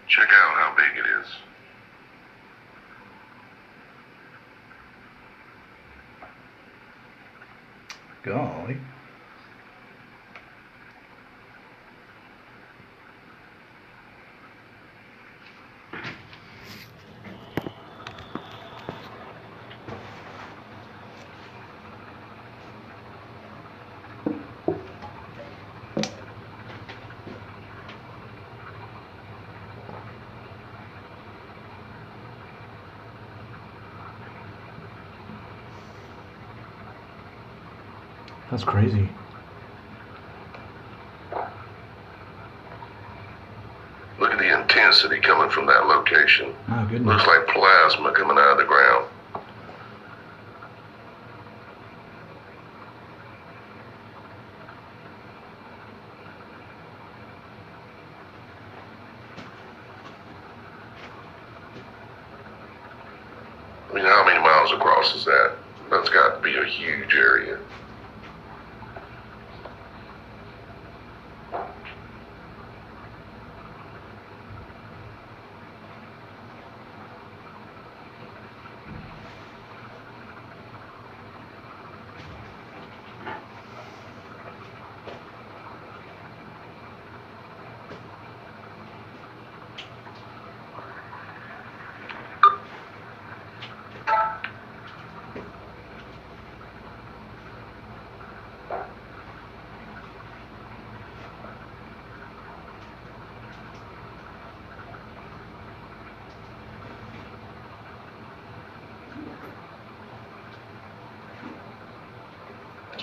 Check out how big it is. Golly. That's crazy. Look at the intensity coming from that location. Oh, goodness. Looks like plasma coming out of the ground. I mean, how many miles across is that? That's got to be a huge area.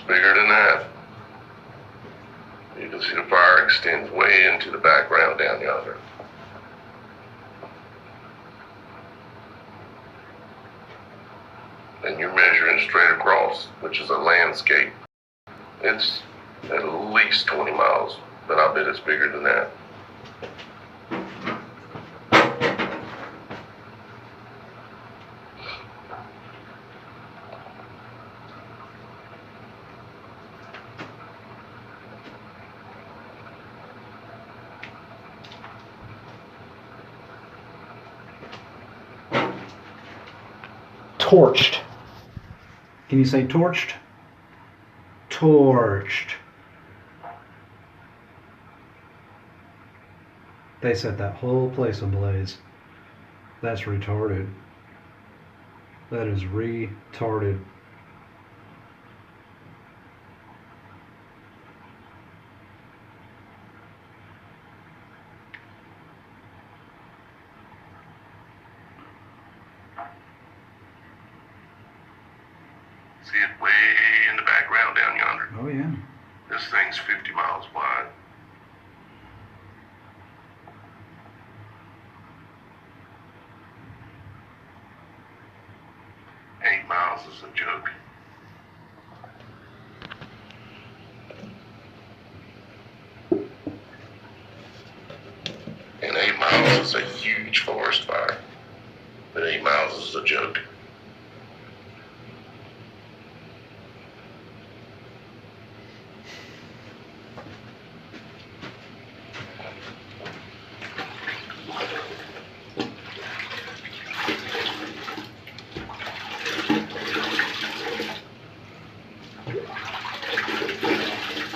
Bigger than that. You can see the fire extends way into the background down yonder. And you're measuring straight across, which is a landscape. It's at least 20 miles, but I bet it's bigger than that. Torched. Can you say torched? Torched. They set that whole place ablaze. That's retarded. That is retarded. See it way in the background down yonder? Oh yeah. This thing's 50 miles wide. Eight miles is a joke. And 8 miles is a huge forest fire. But 8 miles is a joke.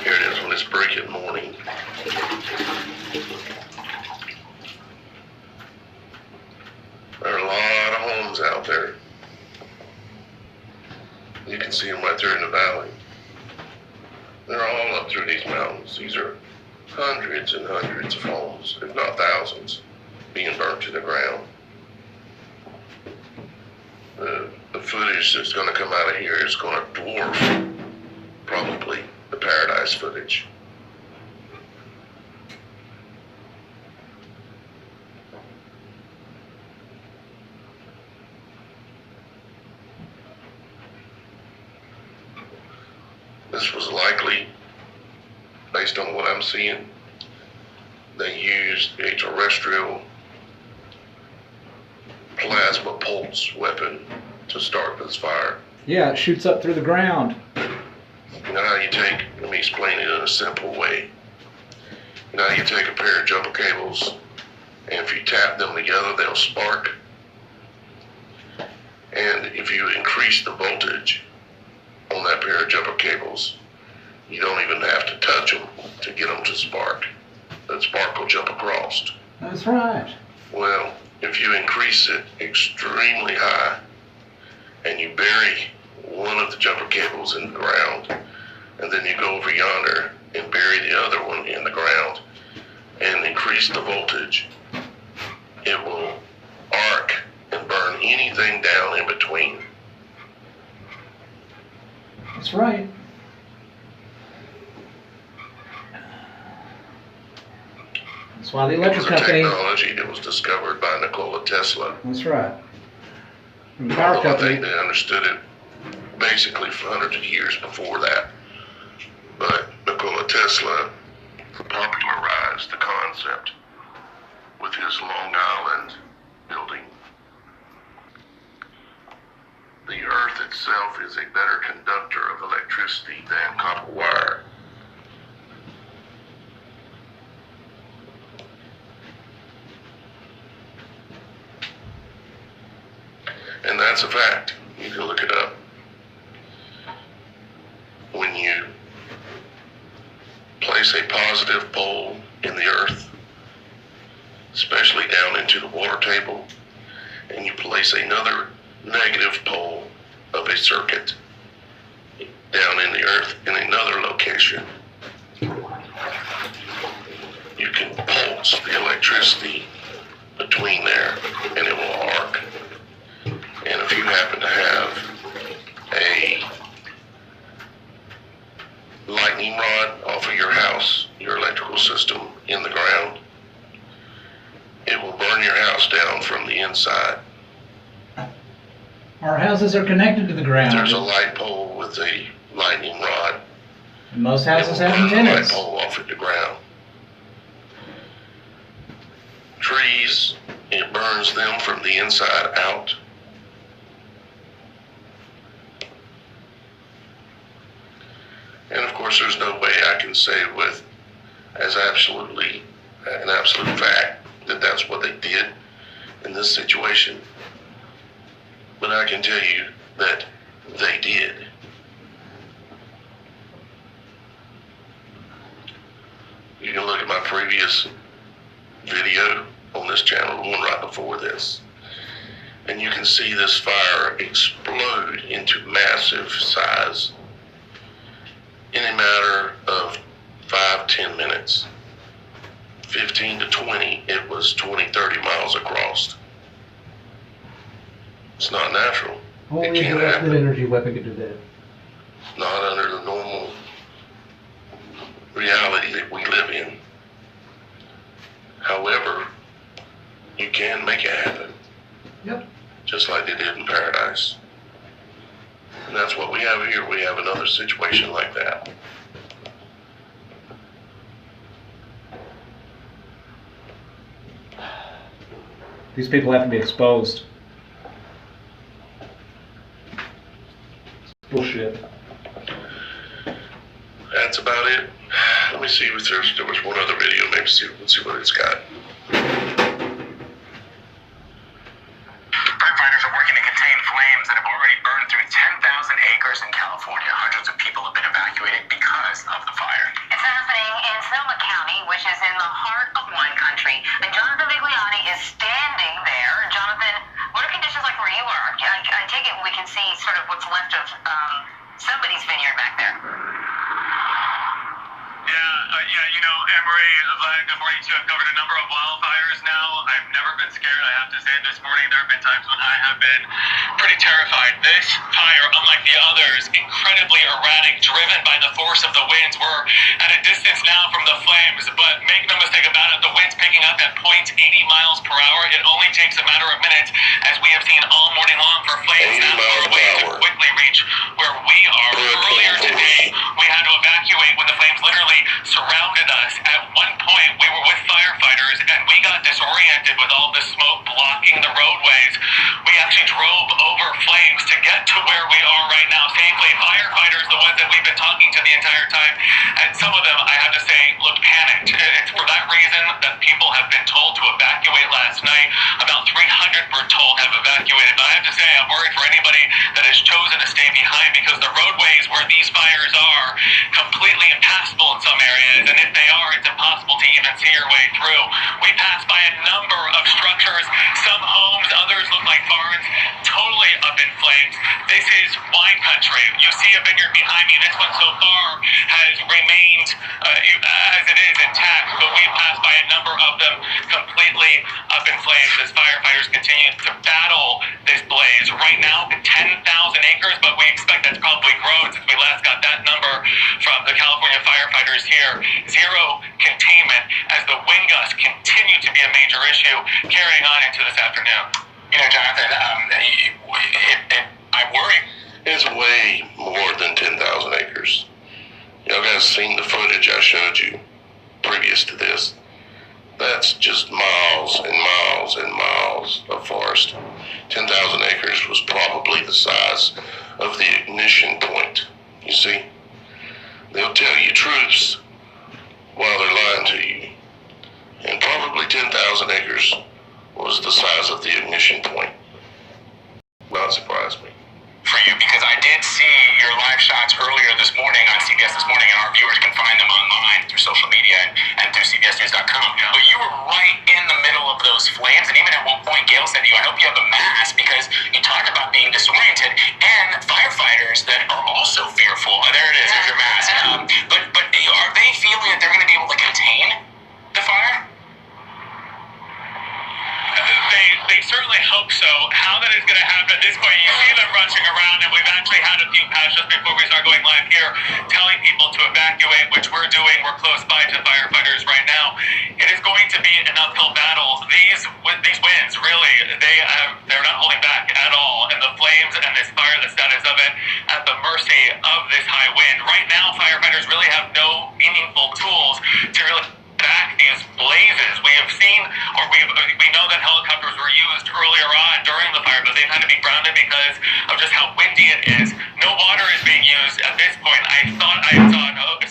Here it is when it's breaking morning. There are a lot of homes out there. You can see them right there in the valley. They're all up through these mountains. These are hundreds and hundreds of homes, if not thousands, being burnt to the ground. The footage that's going to come out of here is going to dwarf probably the Paradise footage. This was likely, based on what I'm seeing, they used a terrestrial plasma pulse weapon to start this fire. Yeah, it shoots up through the ground. You know how you take, let me explain it in a simple way. You know how you take a pair of jumper cables And if you tap them together, they'll spark. And if you increase the voltage on that pair of jumper cables, you don't even have to touch them to get them to spark. That spark will jump across. That's right. Well, if you increase it extremely high and you bury one of the jumper cables in the ground, and then you go over yonder and bury the other one in the ground and increase the voltage, it will arc and burn anything down in between. That's right. That's why the It electric was a company. technology that was discovered by Nikola Tesla. That's right. And the power Although I think company. they understood it basically for hundreds of years before that. But Nikola Tesla popularized the concept with his Long Island building. The earth itself is a better conductor of electricity than copper wire. And that's a fact. You can look it up. When you place a positive pole in the earth, especially down into the water table, and you place another negative pole of a circuit down in the earth in another location, you can pulse the electricity between there and it will arc. And if you happen to have a lightning rod off of your house, your electrical system in the ground, it will burn your house down from the inside. Our houses are connected to the If ground. there's a light pole with a lightning rod, And most it houses will have burn the light antennas. pole off at the ground. Trees, it burns them from the inside out. And of course, there's no way I can say with as absolutely an absolute fact that that's what they did in this situation. But I can tell you that they did. You can look at my previous video on this channel, the one right before this, and you can see this fire explode into massive size in a matter of 5-10 minutes. 15 to 20, it was 20-30 miles across. It's not natural. Only It a can't directed happen. energy weapon could do that. Not under the normal reality that we live in. However, you can make it happen. Yep. Just like they did in Paradise. And that's what we have here. We have another situation like that. These people have to be exposed. It's bullshit. That's about it. Let me see if there was one other video. Maybe let's see what it's got. Firefighters are working to contain flames that have already burned through 10,000 acres in California. Hundreds of people have been evacuated because of the fire. It's happening in Sonoma County, which is in the heart of wine country. And Jonathan Vigliotti is standing there. Jonathan, what are conditions like where you are? I take it we can see sort of what's left of somebody's vineyard back there. Yeah, you know, Emery, good morning to you. I've covered a number of wildfires now. I've never been scared, I have to say. This morning there have been times when I have been pretty terrified. This fire, unlike the others, incredibly erratic, driven by the force of the winds. We're at a distance now from the flames, but make no mistake about it, the wind's picking up at 80 miles per hour. It only takes a matter of minutes, as we have seen all morning long, for flames 80 that miles far per away to hour. quickly reach where we are. Earlier today, we had to evacuate when the flames literally surrounded us. At one point, we were with firefighters and we got disoriented with all the smoke blocking the roadways. We actually drove over flames to get to where we are right now safely. Firefighters, the ones that we've been talking to the entire time, and some of them, I have to say, look panicked. It's for that reason that people have been told to evacuate through. We passed by a number of structures, some homes, others look like barns, totally up in flames. This is wine country. You see a vineyard behind me. This one so far has remained as it is intact, but we've passed by a number of them completely up in flames as firefighters continue to battle this blaze. Right now, 10,000 acres, but we expect that's probably grown since we last got that number from the California firefighters here. Zero containment as the wind gusts continue to be a major issue carrying on into this afternoon. You know, Jonathan, I worry. It's way more than 10,000 acres. Y'all guys seen the footage I showed you previous to this? That's just miles and miles and miles of forest. 10,000 acres was probably the size of the ignition point. You see? They'll tell you truths while they're lying to you. And probably 10,000 acres was the size of the ignition point. Not surprise me. For you, because I did see your live shots earlier this morning on CBS This Morning, and our viewers can find them online through social media and through CBSNews.com. Yeah. But you were right in the middle of those flames, and even at one point, Gail said to you, "I hope you have a mask," because you talked about being disoriented, and firefighters that are also fearful. There it is, there's your mask. But are they feeling that they're going to be able to contain the fire? They certainly hope so. How that is going to happen at this point, you see them rushing around, and we've actually had a few passes just before we start going live here, telling people to evacuate, which we're doing. We're close by to firefighters right now. It is going to be an uphill battle. These winds, really, they're not holding back at all, and the flames and this fire, the status of it, at the mercy of this high wind. Right now, firefighters really have no meaningful tools to really back these blazes. We have seen, or we know that helicopters were used earlier on during the fire, but they've had to be grounded because of just how windy it is. No water is being used at this point. I thought I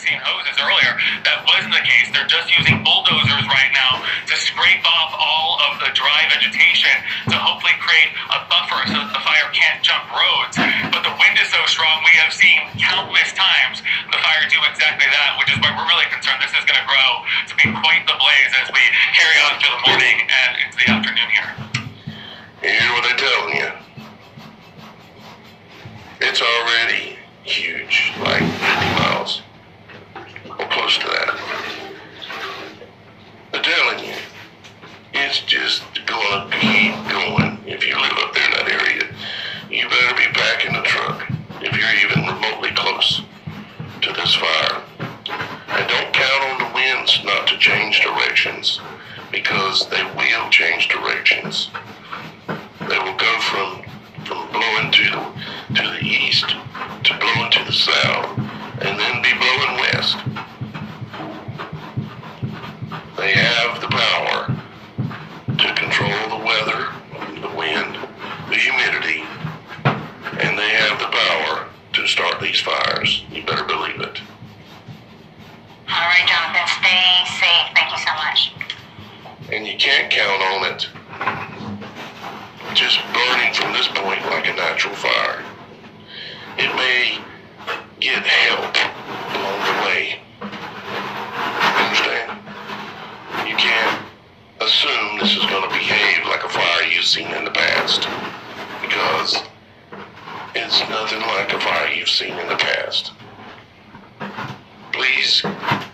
seen hoses earlier. That wasn't the case. They're just using bulldozers right now to scrape off all of the dry vegetation to hopefully create a buffer so that the fire can't jump roads. But the wind is so strong, we have seen countless times the fire do exactly that, which is why we're really concerned this is going to grow to be quite the blaze as we carry on through the morning and into the afternoon here. You hear what they're telling you? It's already huge, like 50 miles, or close to that. They're telling you, it's just gonna keep going. If you live up there in that area, you better be packing a truck if you're even remotely close to this fire. And don't count on the winds not to change directions, because they will change directions. They will go from blowing to the east to blowing to the south, and then be blowing west. They have the power to control the weather, the wind, the humidity, and they have the power to start these fires. You better believe it. All right, Jonathan, stay safe. Thank you so much. And you can't count on it just burning from this point like a natural fire. It may get help along the way. Understand? You can't assume this is going to behave like a fire you've seen in the past, because it's nothing like a fire you've seen in the past. Please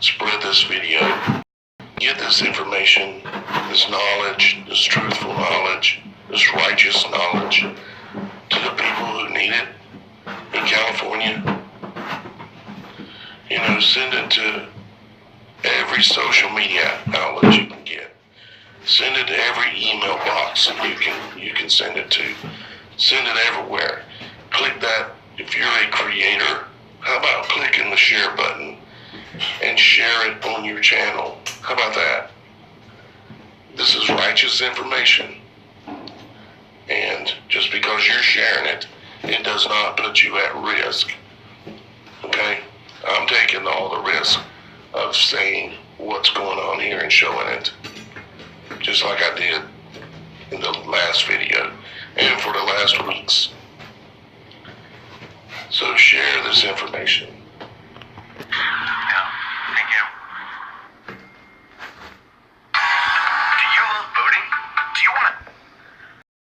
spread this video. Get this information, this knowledge, this truthful knowledge, this righteous knowledge to the people who need it in California. You know, send it to every social media outlet you can get. Send it to every email box you can send it to. Send it everywhere. Click that. If you're a creator, how about clicking the share button and share it on your channel? How about that? This is righteous information. And just because you're sharing it, it does not put you at risk. Okay? I'm taking all the risk of saying what's going on here and showing it, just like I did in the last video and for the last weeks. So share this information.